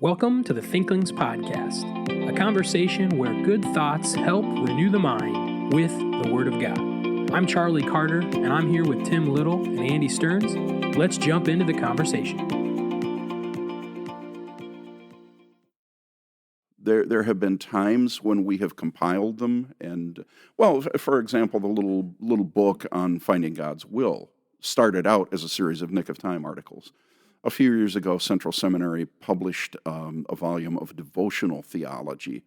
Welcome to the Thinklings podcast, a conversation where good thoughts help renew the mind with the Word of God. I'm Charlie Carter, and I'm here with Tim Little and Andy Stearns. Let's jump into the conversation. There have been times when we have compiled them, and, well, for example, the little book on finding God's will started out as a series of Nick of Time articles. A few years ago, Central Seminary published a volume of devotional theology,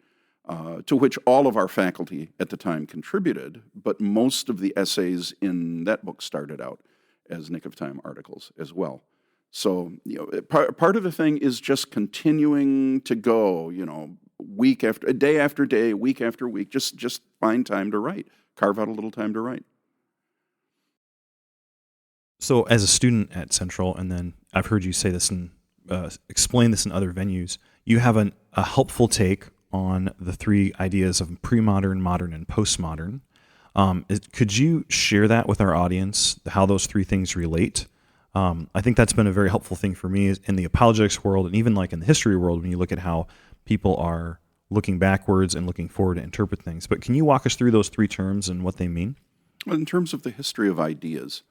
to which all of our faculty at the time contributed, but most of the essays in that book started out as Nick of Time articles as well. So, part of the thing is just continuing to go, week after day, week after week, just find time to write, carve out a little time to write. So as a student at Central, and then I've heard you say this and explain this in other venues, you have a helpful take on the three ideas of pre-modern, modern, and postmodern. Could you share that with our audience, how those three things relate? I think that's been a very helpful thing for me in the apologetics world, and even like in the history world when you look at how people are looking backwards and looking forward to interpret things. But can you walk us through those three terms and what they mean? Well, in terms of the history of ideas,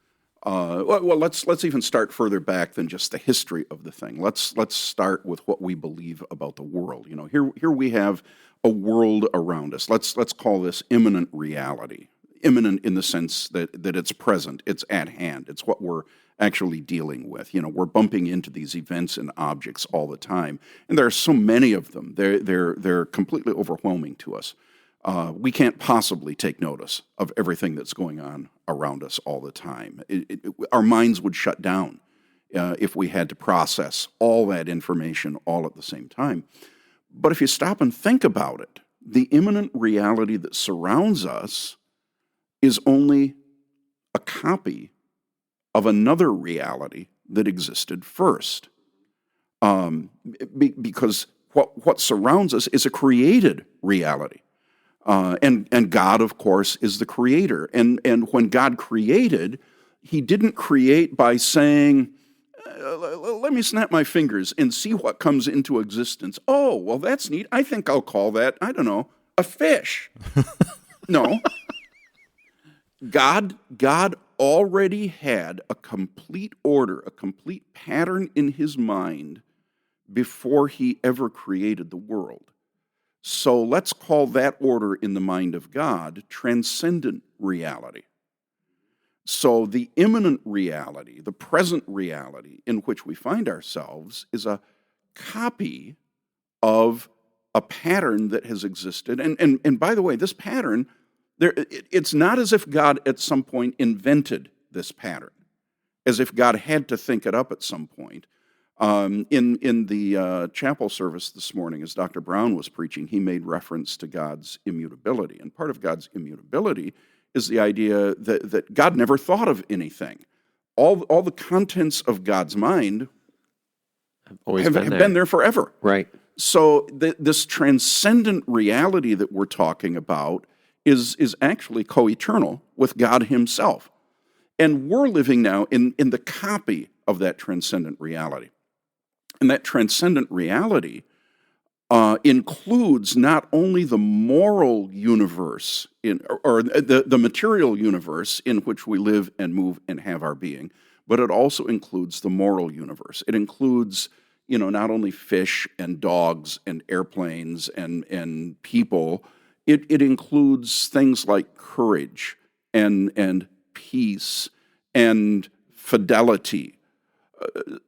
let's even start further back than just the history of the thing. Let's start with what we believe about the world. Here we have a world around us. Let's call this imminent reality. Imminent in the sense that it's present, it's at hand, it's what we're actually dealing with. We're bumping into these events and objects all the time, and there are so many of them. They're completely overwhelming to us. We can't possibly take notice of everything that's going on around us all the time. Our minds would shut down if we had to process all that information all at the same time. But if you stop and think about it, the imminent reality that surrounds us is only a copy of another reality that existed first. Because what surrounds us is a created reality. And God, of course, is the creator. And when God created, he didn't create by saying, let me snap my fingers and see what comes into existence. Oh, well, that's neat. I think I'll call that, a fish. No. God already had a complete order, a complete pattern in his mind before he ever created the world. So let's call that order in the mind of God transcendent reality. So the imminent reality, the present reality in which we find ourselves is a copy of a pattern that has existed. And by the way, this pattern, it's not as if God at some point invented this pattern, as if God had to think it up at some point. In the chapel service this morning, as Dr. Brown was preaching, he made reference to God's immutability. And part of God's immutability is the idea that God never thought of anything. All the contents of God's mind have been there forever. Right. So this transcendent reality that we're talking about is actually co-eternal with God himself. And we're living now in the copy of that transcendent reality. And that transcendent reality includes not only the moral universe or the material universe in which we live and move and have our being, but it also includes the moral universe. It includes, not only fish and dogs and airplanes and people. It includes things like courage and peace and fidelity.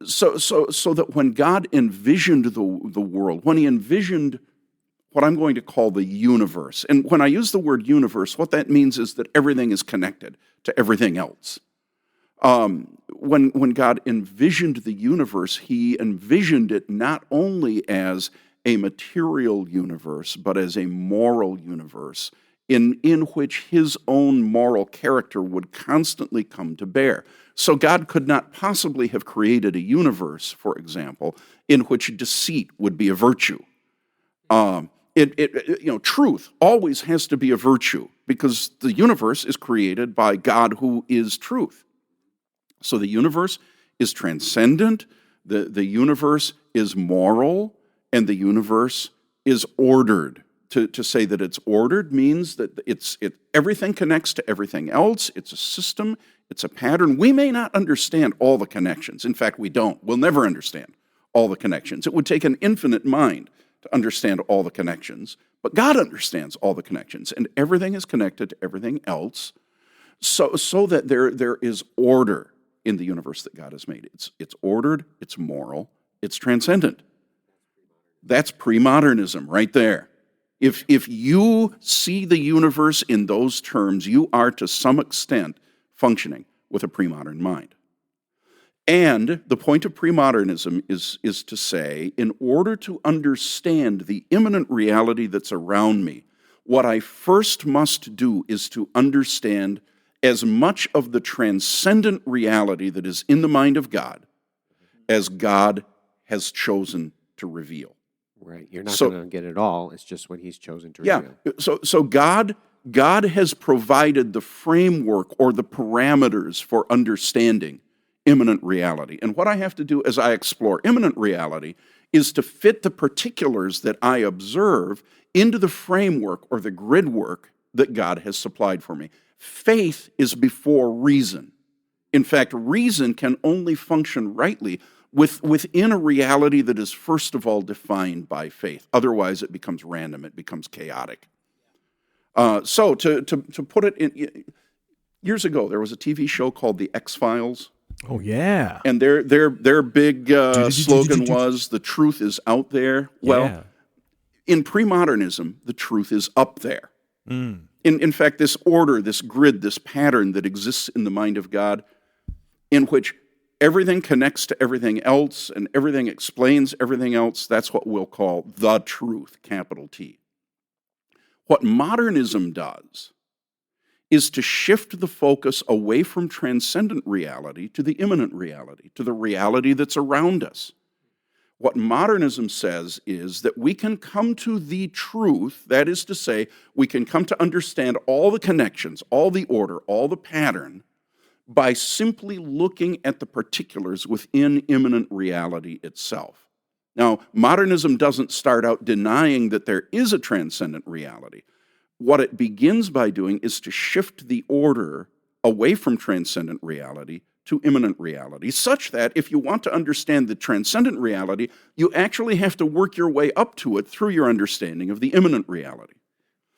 So that when God envisioned the world, when he envisioned what I'm going to call the universe, and when I use the word universe, what that means is that everything is connected to everything else. When God envisioned the universe, he envisioned it not only as a material universe, but as a moral universe in which his own moral character would constantly come to bear. So God could not possibly have created a universe, for example, in which deceit would be a virtue. Truth always has to be a virtue because the universe is created by God who is truth. So the universe is transcendent, the universe is moral, and the universe is ordered. To say that it's ordered means that everything connects to everything else. It's a system. It's a pattern. We may not understand all the connections. In fact, we don't. We'll never understand all the connections. It would take an infinite mind to understand all the connections. But God understands all the connections, and everything is connected to everything else, so that there is order in the universe that God has made. It's ordered. It's moral. It's transcendent. That's pre-modernism right there. If you see the universe in those terms, you are to some extent functioning with a pre-modern mind. And the point of pre-modernism is to say, in order to understand the immanent reality that's around me, what I first must do is to understand as much of the transcendent reality that is in the mind of God as God has chosen to reveal. Right. You're not going to get it all. It's just what he's chosen to reveal. So God has provided the framework or the parameters for understanding immanent reality. And what I have to do as I explore immanent reality is to fit the particulars that I observe into the framework or the grid work that God has supplied for me. Faith is before reason. In fact, reason can only function rightly within a reality that is first of all defined by faith. Otherwise, it becomes random. It becomes chaotic. So to put it in, years ago, there was a TV show called The X-Files. Oh, yeah. And their big slogan was, "The truth is out there." Well, in pre-modernism, the truth is up there. In fact, this order, this grid, this pattern that exists in the mind of God, in which everything connects to everything else and everything explains everything else, that's what we'll call the truth, capital T. What modernism does is to shift the focus away from transcendent reality to the immanent reality, to the reality that's around us. What modernism says is that we can come to the truth, that is to say, we can come to understand all the connections, all the order, all the pattern, by simply looking at the particulars within immanent reality itself. Now, modernism doesn't start out denying that there is a transcendent reality. What it begins by doing is to shift the order away from transcendent reality to immanent reality, such that if you want to understand the transcendent reality, you actually have to work your way up to it through your understanding of the immanent reality.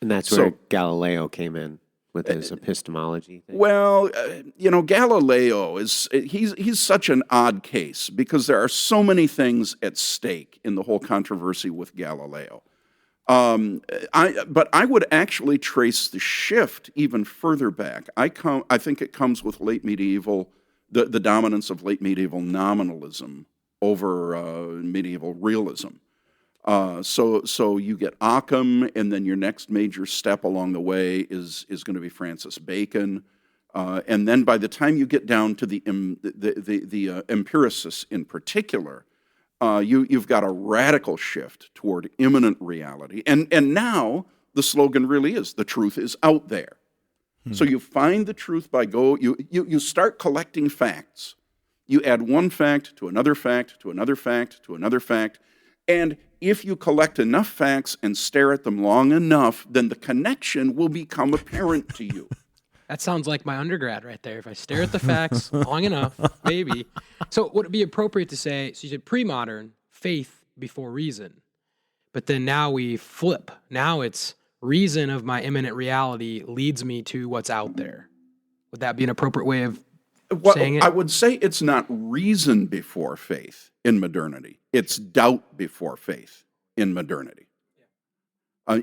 And that's where Galileo came in with his epistemology thing. Well, Galileo he's such an odd case because there are so many things at stake in the whole controversy with Galileo. But I would actually trace the shift even further back. I think it comes with late medieval, the dominance of late medieval nominalism over medieval realism. So you get Occam, and then your next major step along the way is going to be Francis Bacon, and then by the time you get down to the empiricists in particular, you've got a radical shift toward immanent reality, and now the slogan really is the truth is out there. So you find the truth by you start collecting facts. You add one fact to another fact to another fact to another fact, and if you collect enough facts and stare at them long enough, then the connection will become apparent to you. That sounds like my undergrad right there. If I stare at the facts long enough, maybe. So would it be appropriate to say, so you said pre-modern, faith before reason, but then now we flip. Now it's reason of my immanent reality leads me to what's out there. Would that be an appropriate way of saying it? I would say it's not reason before faith in modernity. It's doubt before faith in modernity.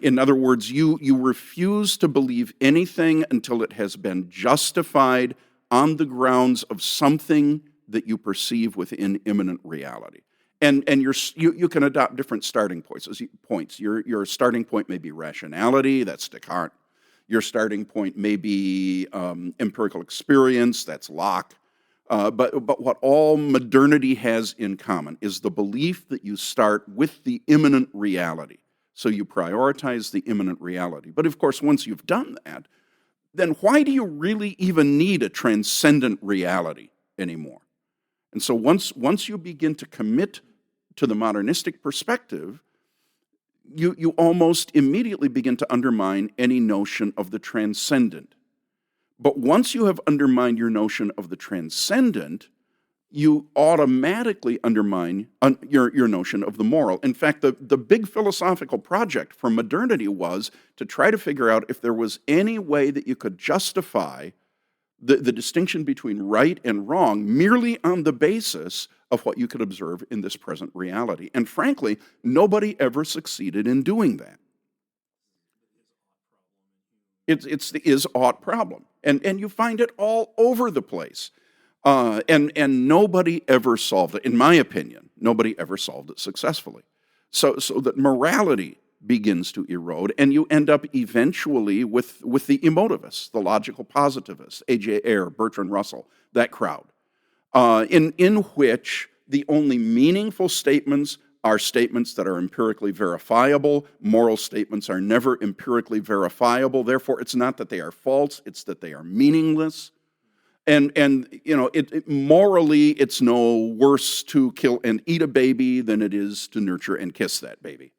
In other words, you refuse to believe anything until it has been justified on the grounds of something that you perceive within immanent reality. And you can adopt different starting points. Your starting point may be rationality, that's Descartes. Your starting point may be empirical experience, that's Locke. But what all modernity has in common is the belief that you start with the immanent reality. So you prioritize the immanent reality. But of course, once you've done that, then why do you really even need a transcendent reality anymore? And so once you begin to commit to the modernistic perspective, you almost immediately begin to undermine any notion of the transcendent. But once you have undermined your notion of the transcendent, you automatically undermine your notion of the moral. In fact, the big philosophical project for modernity was to try to figure out if there was any way that you could justify the distinction between right and wrong merely on the basis of what you could observe in this present reality. And frankly, nobody ever succeeded in doing that. It's the is-ought problem. And you find it all over the place. And nobody ever solved it. In my opinion, nobody ever solved it successfully. So that morality begins to erode, and you end up eventually with the emotivists, the logical positivists, A.J. Ayer, Bertrand Russell, that crowd, in which the only meaningful statements are statements that are empirically verifiable. Moral statements are never empirically verifiable. Therefore, it's not that they are false, it's that they are meaningless. And morally, it's no worse to kill and eat a baby than it is to nurture and kiss that baby.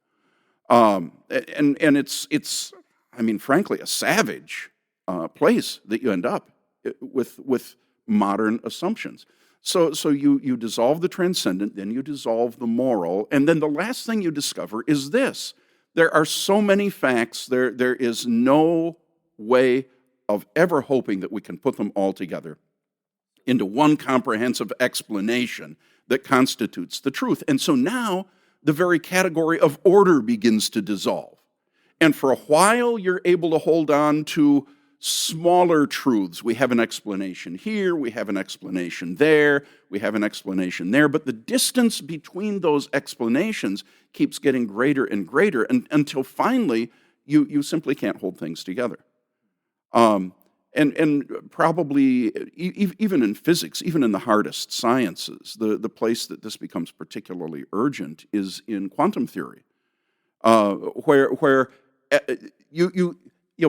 And it's frankly, a savage place that you end up with modern assumptions. So you dissolve the transcendent, then you dissolve the moral, and then the last thing you discover is this. There are so many facts, there is no way of ever hoping that we can put them all together into one comprehensive explanation that constitutes the truth. And so now the very category of order begins to dissolve. And for a while, you're able to hold on to smaller truths. We have an explanation here, we have an explanation there, we have an explanation there, but the distance between those explanations keeps getting greater and greater until finally you simply can't hold things together. And probably even in physics, even in the hardest sciences, the place that this becomes particularly urgent is in quantum theory, where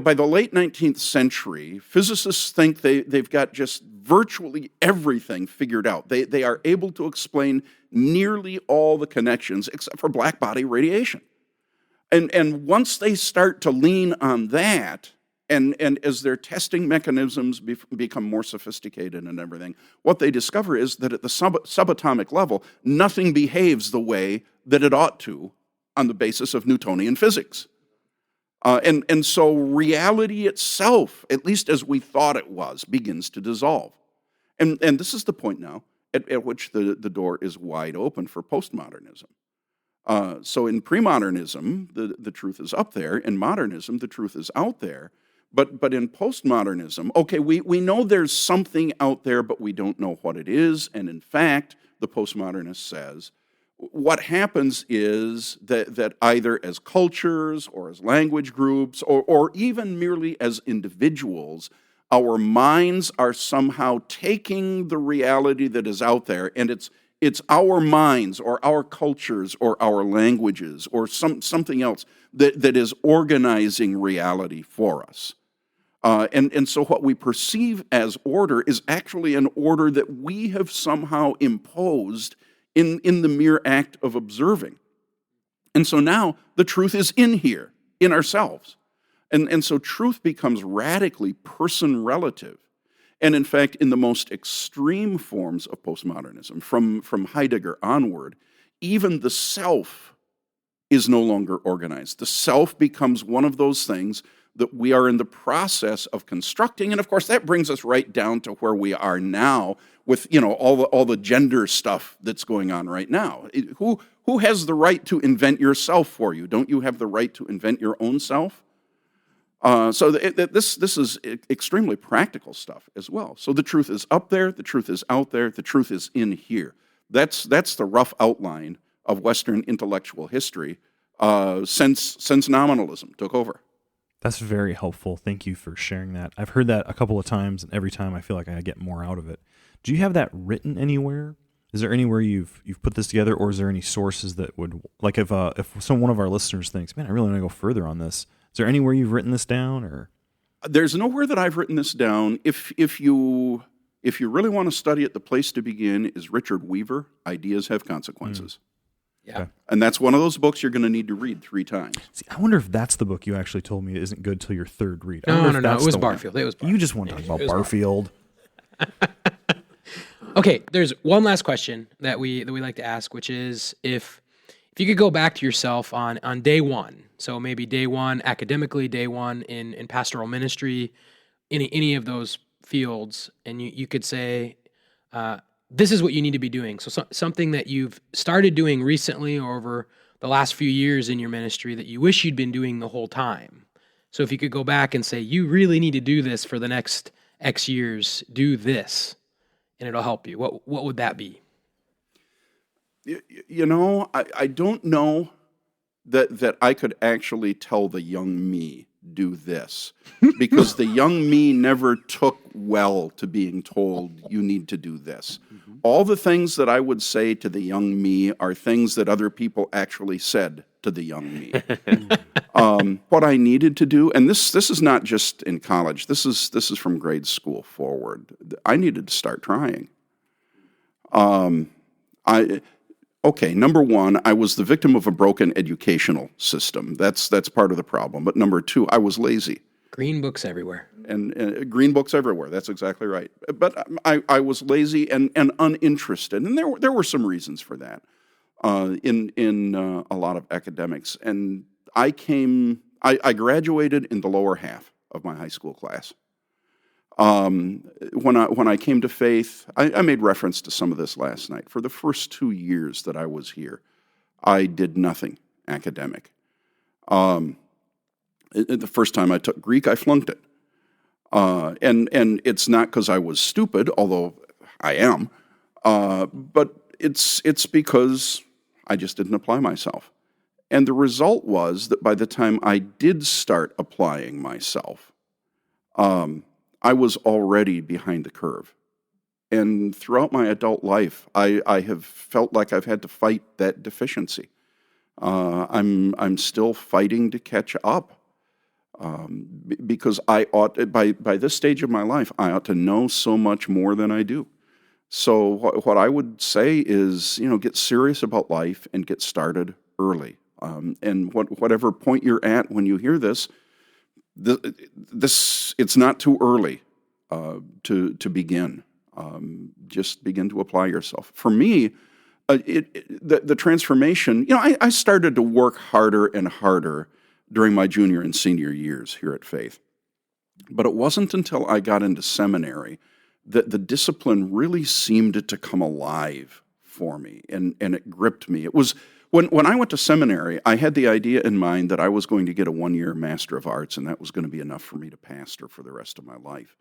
by the late 19th century, physicists think they've got just virtually everything figured out. They are able to explain nearly all the connections except for black body radiation. And once they start to lean on that, and as their testing mechanisms become more sophisticated and everything, what they discover is that at the subatomic level, nothing behaves the way that it ought to on the basis of Newtonian physics. And so reality itself, at least as we thought it was, begins to dissolve. And this is the point now at which the door is wide open for postmodernism. So in premodernism, the truth is up there. In modernism, the truth is out there. But in postmodernism, okay, we know there's something out there, but we don't know what it is. And in fact, the postmodernist says, what happens is that either as cultures or as language groups or even merely as individuals, our minds are somehow taking the reality that is out there, and it's our minds or our cultures or our languages or something else that is organizing reality for us. And so what we perceive as order is actually an order that we have somehow imposed in the mere act of observing. And so now the truth is in here, in ourselves. And so truth becomes radically person-relative. And in fact, in the most extreme forms of postmodernism, from Heidegger onward, even the self is no longer organized. The self becomes one of those things that we are in the process of constructing. And of course, that brings us right down to where we are now with, all the gender stuff that's going on right now. Who has the right to invent yourself for you? Don't you have the right to invent your own self? So this is extremely practical stuff as well. So the truth is up there, the truth is out there, the truth is in here. That's the rough outline of Western intellectual history since nominalism took over. That's very helpful. Thank you for sharing that. I've heard that a couple of times, and every time I feel like I get more out of it. Do you have that written anywhere? Is there anywhere you've put this together, or is there any sources that would, like if one of our listeners thinks, man, I really want to go further on this, is there anywhere you've written this down? Or there's nowhere that I've written this down. If you really want to study it, the place to begin is Richard Weaver, Ideas Have Consequences. Yeah. Okay. And that's one of those books you're going to need to read 3 times. See, I wonder if that's the book you actually told me isn't good till your 3rd read. I No. wonder if that's It was the one. Barfield. It was Barfield. You just want to talk about It was Barfield. Okay, there's one last question that we like to ask, which is if you could go back to yourself on day one, so maybe day one academically, day one in pastoral ministry, any of those fields, and you could say, this is what you need to be doing. So something that you've started doing recently or over the last few years in your ministry that you wish you'd been doing the whole time. So if you could go back and say, you really need to do this for the next X years, do this, and it'll help you. What would that be? You know, I don't know that I could actually tell the young me, do this, because the young me never took well to being told you need to do this. All the things that I would say to the young me are things that other people actually said to the young me. What I needed to do, and this is not just in college, this is from grade school forward. I needed to start trying. Okay, number one, I was the victim of a broken educational system. That's part of the problem. But number two, I was lazy. Green books everywhere. And green books everywhere. That's exactly right. But I was lazy and uninterested, and there were some reasons for that in a lot of academics. And I graduated in the lower half of my high school class. When I came to faith, I made reference to some of this last night. For the first 2 years that I was here, I did nothing academic. The first time I took Greek, I flunked it. And it's not because I was stupid, although I am, but it's because I just didn't apply myself. And the result was that by the time I did start applying myself, I was already behind the curve. And throughout my adult life, I have felt like I've had to fight that deficiency. I'm still fighting to catch up. Because I ought, by this stage of my life, I ought to know so much more than I do. So what I would say is, get serious about life and get started early. And whatever point you're at when you hear this, it's not too early to begin. Just begin to apply yourself. For me, the transformation, I started to work harder and harder during my junior and senior years here at Faith. But it wasn't until I got into seminary that the discipline really seemed to come alive for me, and it gripped me. It was when I went to seminary, I had the idea in mind that I was going to get a 1-year Master of Arts, and that was going to be enough for me to pastor for the rest of my life.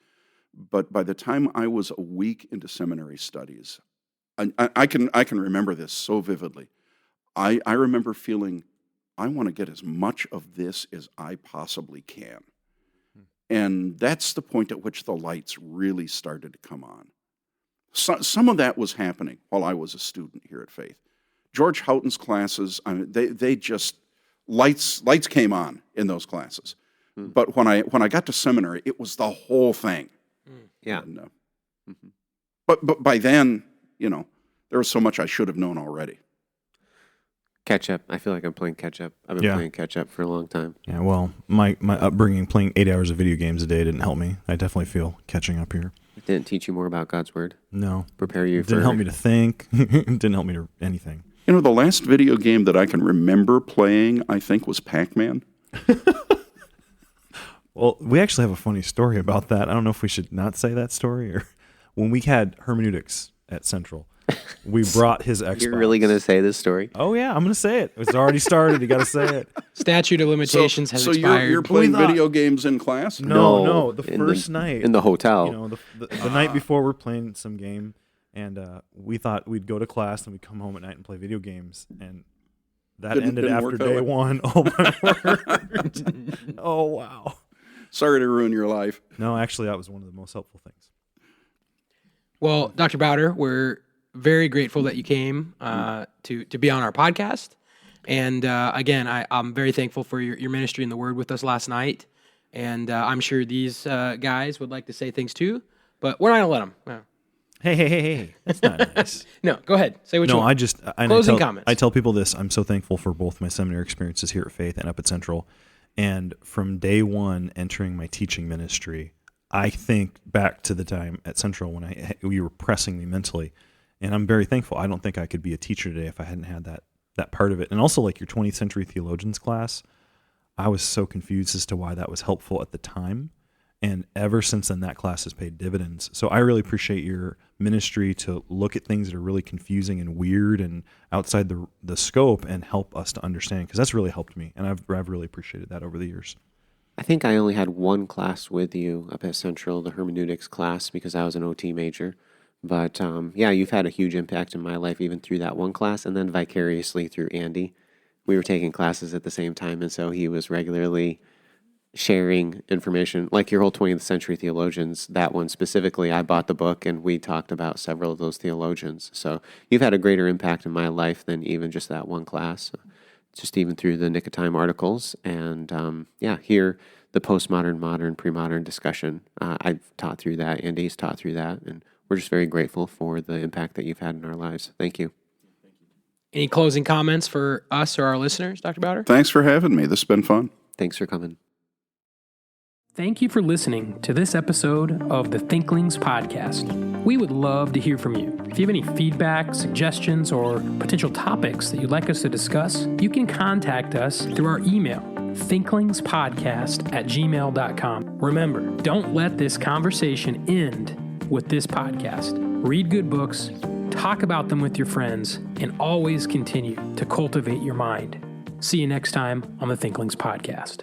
But by the time I was a week into seminary studies, I can remember this so vividly. I remember feeling, I want to get as much of this as I possibly can. And that's the point at which the lights really started to come on. Some of that was happening while I was a student here at Faith. George Houghton's classes, they just, lights came on in those classes. But when I got to seminary, it was the whole thing. Yeah. And, but by then, there was so much I should have known already. Catch up. I feel like I'm playing catch up. I've been playing catch up for a long time. Yeah, well, my upbringing playing 8 hours of video games a day didn't help me. I definitely feel catching up here. It didn't teach you more about God's word? No. Prepare you It didn't help me to think. It didn't help me to anything. The last video game that I can remember playing, I think, was Pac-Man. Well, we actually have a funny story about that. I don't know if we should not say that story. Or when we had hermeneutics at Central, we brought his Xbox. You're really going to say this story? Oh, yeah, I'm going to say it. It's already started. You got to say it. Statute of limitations has expired. So you're playing video games in class? No. The first night. In the hotel. The night before we're playing some game, and we thought we'd go to class and we'd come home at night and play video games. And that ended after day one. Oh, my word. Oh, wow. Sorry to ruin your life. No, actually, that was one of the most helpful things. Well, Dr. Bauder, we're very grateful that you came to be on our podcast. And again, I'm very thankful for your ministry and the word with us last night. And I'm sure these guys would like to say things too, but we're not going to let them. Hey, that's not nice. No, go ahead. Say what you want. Closing comments. I tell people this. I'm so thankful for both my seminary experiences here at Faith and up at Central. And from day one entering my teaching ministry, I think back to the time at Central when you were pressing me mentally. And I'm very thankful. I don't think I could be a teacher today if I hadn't had that part of it. And also like your 20th century theologians class, I was so confused as to why that was helpful at the time. And ever since then, that class has paid dividends. So I really appreciate your ministry to look at things that are really confusing and weird and outside the scope and help us to understand, because that's really helped me. And I've really appreciated that over the years. I think I only had one class with you up at Central, the hermeneutics class, because I was an OT major. But you've had a huge impact in my life even through that one class, and then vicariously through Andy. We were taking classes at the same time, and so he was regularly sharing information, like your whole 20th century theologians. That one specifically, I bought the book, and we talked about several of those theologians. So you've had a greater impact in my life than even just that one class, just even through the Nick of Time articles. And here, the postmodern, modern, pre-modern discussion. I've taught through that, Andy's taught through that, and we're just very grateful for the impact that you've had in our lives. Thank you. Any closing comments for us or our listeners, Dr. Bauder? Thanks for having me. This has been fun. Thanks for coming. Thank you for listening to this episode of the Thinklings podcast. We would love to hear from you. If you have any feedback, suggestions, or potential topics that you'd like us to discuss, you can contact us through our email, thinklingspodcast@gmail.com. Remember, don't let this conversation end with this podcast. Read good books, talk about them with your friends, and always continue to cultivate your mind. See you next time on the Thinklings podcast.